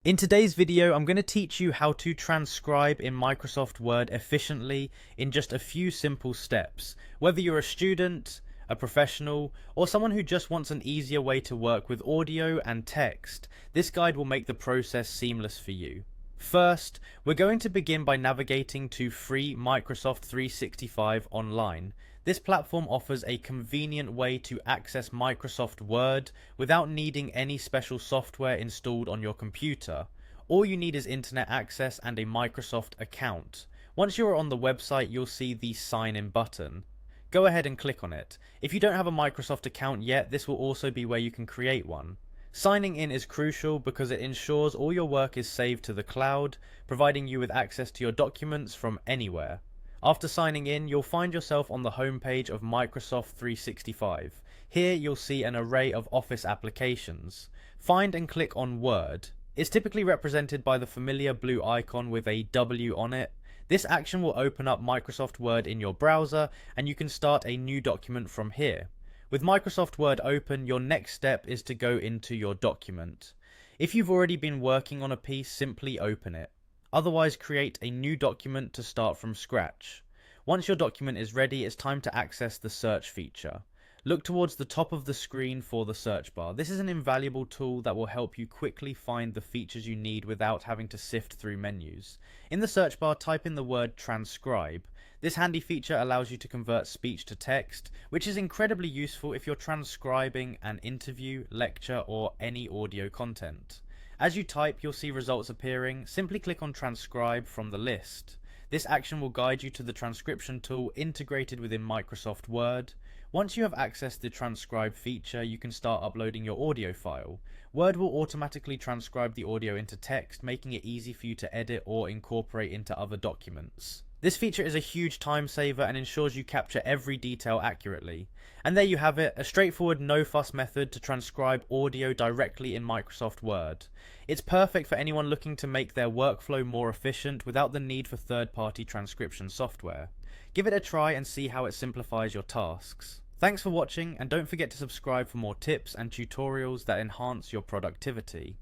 In today's video, I'm going to teach you how to transcribe in Microsoft Word efficiently in just a few simple steps. Whether you're a student, a professional, or someone who just wants an easier way to work with audio and text, this guide will make the process seamless for you. First, we're going to begin by navigating to free Microsoft 365 online. This platform offers a convenient way to access Microsoft Word without needing any special software installed on your computer. All you need is internet access and a Microsoft account. Once you're on the website, you'll see the sign in button. Go ahead and click on it. If you don't have a Microsoft account yet, this will also be where you can create one. Signing in is crucial because it ensures all your work is saved to the cloud, providing you with access to your documents from anywhere. After signing in, you'll find yourself on the home page of Microsoft 365. Here you'll see an array of Office applications. Find and click on Word. It's typically represented by the familiar blue icon with a W on it. This action will open up Microsoft Word in your browser, and you can start a new document from here. With Microsoft Word open, your next step is to go into your document. If you've already been working on a piece, simply open it. Otherwise, create a new document to start from scratch. Once your document is ready, it's time to access the search feature. Look towards the top of the screen for the search bar. This is an invaluable tool that will help you quickly find the features you need without having to sift through menus. In the search bar, type in the word transcribe. This handy feature allows you to convert speech to text, which is incredibly useful if you're transcribing an interview, lecture, or any audio content. As you type, you'll see results appearing. Simply click on transcribe from the list. This action will guide you to the transcription tool integrated within Microsoft Word. Once you have accessed the transcribe feature, you can start uploading your audio file. Word will automatically transcribe the audio into text, making it easy for you to edit or incorporate into other documents. This feature is a huge time saver and ensures you capture every detail accurately. And there you have it, a straightforward no-fuss method to transcribe audio directly in Microsoft Word. It's perfect for anyone looking to make their workflow more efficient without the need for third-party transcription software. Give it a try and see how it simplifies your tasks. Thanks for watching, and don't forget to subscribe for more tips and tutorials that enhance your productivity.